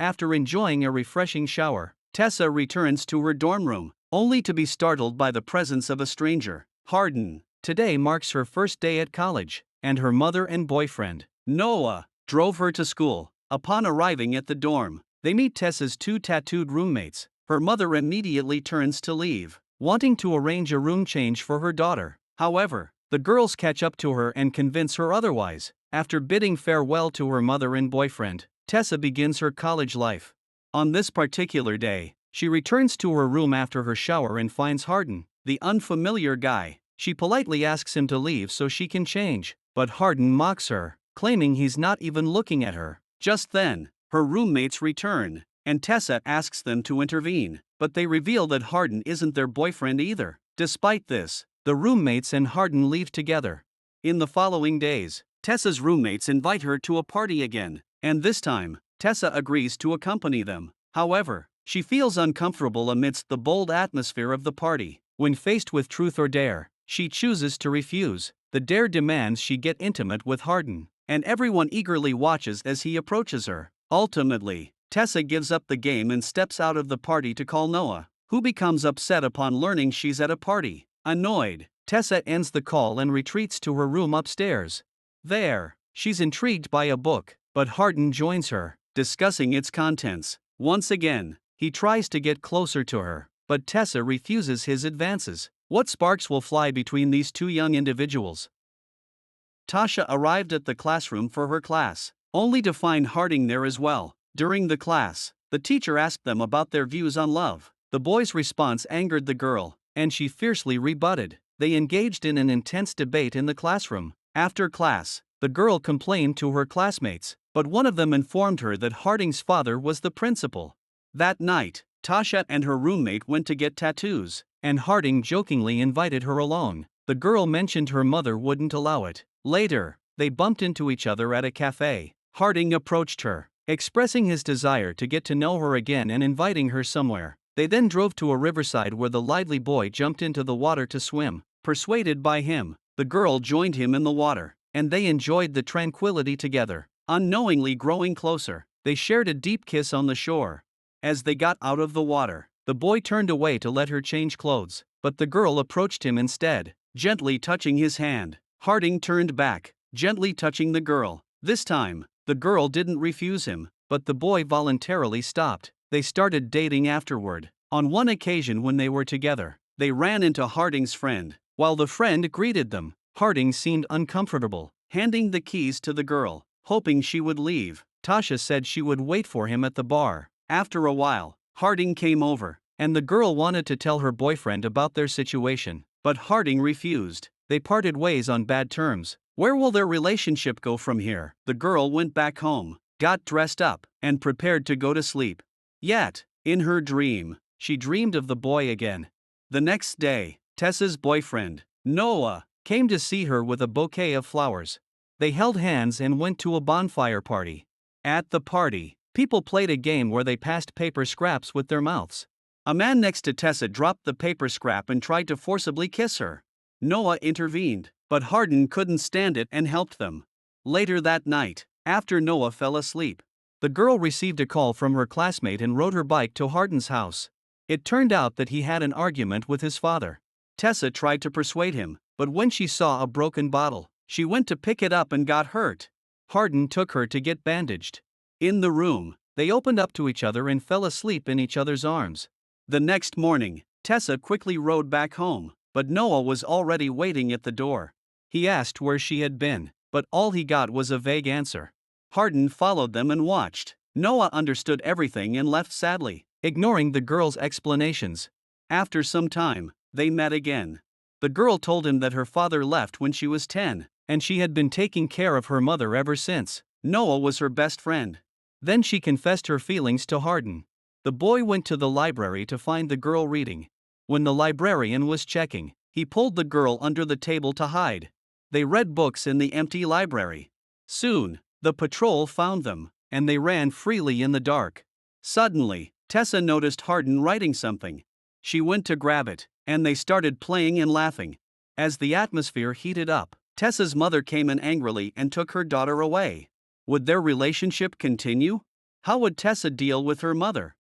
After enjoying a refreshing shower, Tessa returns to her dorm room, only to be startled by the presence of a stranger, Hardin. Today marks her first day at college, and her mother and boyfriend, Noah, drove her to school. Upon arriving at the dorm, they meet Tessa's two tattooed roommates. Her mother immediately turns to leave, wanting to arrange a room change for her daughter. However, the girls catch up to her and convince her otherwise. After bidding farewell to her mother and boyfriend, Tessa begins her college life. On this particular day, she returns to her room after her shower and finds Hardin, the unfamiliar guy. She politely asks him to leave so she can change, but Hardin mocks her, claiming he's not even looking at her. Just then, her roommates return, and Tessa asks them to intervene, but they reveal that Hardin isn't their boyfriend either. Despite this, the roommates and Hardin leave together. In the following days, Tessa's roommates invite her to a party again, and this time, Tessa agrees to accompany them. However, she feels uncomfortable amidst the bold atmosphere of the party. When faced with truth or dare, she chooses to refuse. The dare demands she get intimate with Hardin, and everyone eagerly watches as he approaches her. Ultimately, Tessa gives up the game and steps out of the party to call Noah, who becomes upset upon learning she's at a party. Annoyed, Tessa ends the call and retreats to her room upstairs. There, she's intrigued by a book, but Hardin joins her, discussing its contents. Once again, he tries to get closer to her, but Tessa refuses his advances. What sparks will fly between these two young individuals? Tasha arrived at the classroom for her class, only to find Hardin there as well. During the class, the teacher asked them about their views on love. The boy's response angered the girl, and she fiercely rebutted. They engaged in an intense debate in the classroom. After class, the girl complained to her classmates, but one of them informed her that Hardin's father was the principal. That night, Tasha and her roommate went to get tattoos, and Hardin jokingly invited her along. The girl mentioned her mother wouldn't allow it. Later, they bumped into each other at a cafe. Hardin approached her, expressing his desire to get to know her again and inviting her somewhere. They then drove to a riverside where the lively boy jumped into the water to swim. Persuaded by him, the girl joined him in the water, and they enjoyed the tranquility together. Unknowingly growing closer, they shared a deep kiss on the shore. As they got out of the water, the boy turned away to let her change clothes, but the girl approached him instead, gently touching his hand. Hardin turned back, gently touching the girl. This time, the girl didn't refuse him, but the boy voluntarily stopped. They started dating afterward. On one occasion when they were together, they ran into Hardin's friend. While the friend greeted them, Hardin seemed uncomfortable, handing the keys to the girl, hoping she would leave. Tasha said she would wait for him at the bar. After a while, Hardin came over, and the girl wanted to tell her boyfriend about their situation, but Hardin refused. They parted ways on bad terms. Where will their relationship go from here? The girl went back home, got dressed up, and prepared to go to sleep. Yet, in her dream, she dreamed of the boy again. The next day, Tessa's boyfriend, Noah, came to see her with a bouquet of flowers. They held hands and went to a bonfire party. At the party, people played a game where they passed paper scraps with their mouths. A man next to Tessa dropped the paper scrap and tried to forcibly kiss her. Noah intervened, but Hardin couldn't stand it and helped them. Later that night, after Noah fell asleep, the girl received a call from her classmate and rode her bike to Hardin's house. It turned out that he had an argument with his father. Tessa tried to persuade him, but when she saw a broken bottle, she went to pick it up and got hurt. Hardin took her to get bandaged. In the room, they opened up to each other and fell asleep in each other's arms. The next morning, Tessa quickly rode back home, but Noah was already waiting at the door. He asked where she had been, but all he got was a vague answer. Hardin followed them and watched. Noah understood everything and left sadly, ignoring the girl's explanations. After some time, they met again. The girl told him that her father left when she was 10, and she had been taking care of her mother ever since. Noah was her best friend. Then she confessed her feelings to Hardin. The boy went to the library to find the girl reading. When the librarian was checking, he pulled the girl under the table to hide. They read books in the empty library. Soon, the patrol found them, and they ran freely in the dark. Suddenly, Tessa noticed Hardin writing something. She went to grab it, and they started playing and laughing. As the atmosphere heated up, Tessa's mother came in angrily and took her daughter away. Would their relationship continue? How would Tessa deal with her mother?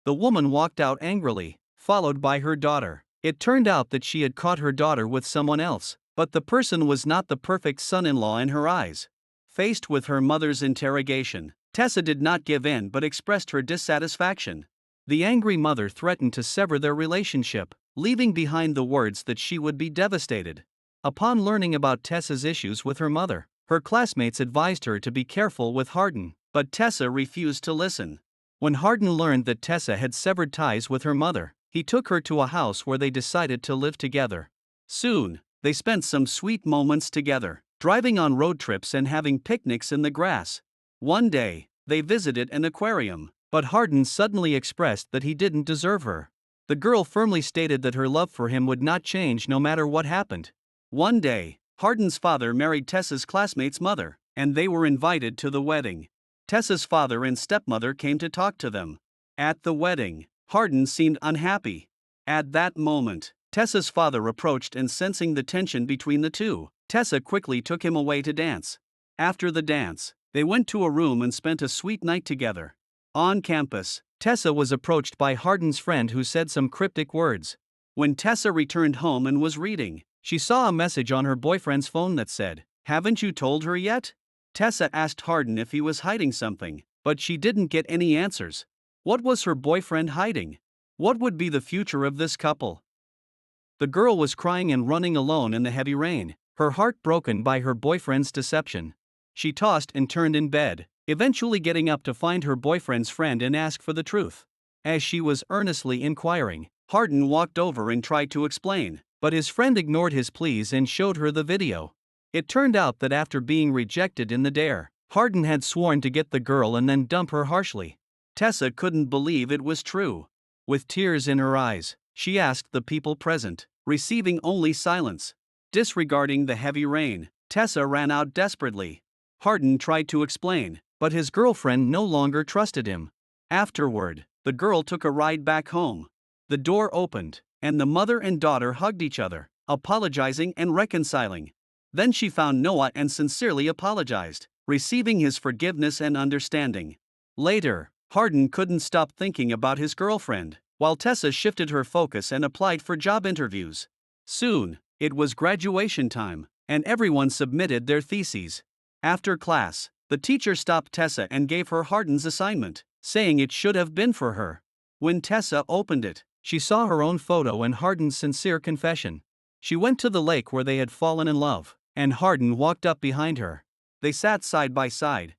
The woman walked out angrily, followed by her daughter. It turned out that she had caught her daughter with someone else, but the person was not the perfect son-in-law in her eyes. Faced with her mother's interrogation, Tessa did not give in but expressed her dissatisfaction. The angry mother threatened to sever their relationship, leaving behind the words that she would be devastated. Upon learning about Tessa's issues with her mother, her classmates advised her to be careful with Hardin, but Tessa refused to listen. When Hardin learned that Tessa had severed ties with her mother, he took her to a house where they decided to live together. Soon, they spent some sweet moments together, driving on road trips and having picnics in the grass. One day, they visited an aquarium, but Hardin suddenly expressed that he didn't deserve her. The girl firmly stated that her love for him would not change no matter what happened. One day, Hardin's father married Tessa's classmate's mother, and they were invited to the wedding. Tessa's father and stepmother came to talk to them. At the wedding, Hardin seemed unhappy. At that moment, Tessa's father approached and sensing the tension between the two, Tessa quickly took him away to dance. After the dance, they went to a room and spent a sweet night together. On campus, Tessa was approached by Hardin's friend who said some cryptic words. When Tessa returned home and was reading, she saw a message on her boyfriend's phone that said, "Haven't you told her yet?" Tessa asked Hardin if he was hiding something, but she didn't get any answers. What was her boyfriend hiding? What would be the future of this couple? The girl was crying and running alone in the heavy rain, her heart broken by her boyfriend's deception. She tossed and turned in bed, eventually getting up to find her boyfriend's friend and ask for the truth. As she was earnestly inquiring, Hardin walked over and tried to explain, but his friend ignored his pleas and showed her the video. It turned out that after being rejected in the dare, Hardin had sworn to get the girl and then dump her harshly. Tessa couldn't believe it was true. With tears in her eyes, she asked the people present, receiving only silence. Disregarding the heavy rain, Tessa ran out desperately. Hardin tried to explain, but his girlfriend no longer trusted him. Afterward, the girl took a ride back home. The door opened, and the mother and daughter hugged each other, apologizing and reconciling. Then she found Noah and sincerely apologized, receiving his forgiveness and understanding. Later, Hardin couldn't stop thinking about his girlfriend, while Tessa shifted her focus and applied for job interviews. Soon, it was graduation time, and everyone submitted their theses. After class, the teacher stopped Tessa and gave her Hardin's assignment, saying it should have been for her. When Tessa opened it, she saw her own photo and Hardin's sincere confession. She went to the lake where they had fallen in love, and Hardin walked up behind her. They sat side by side,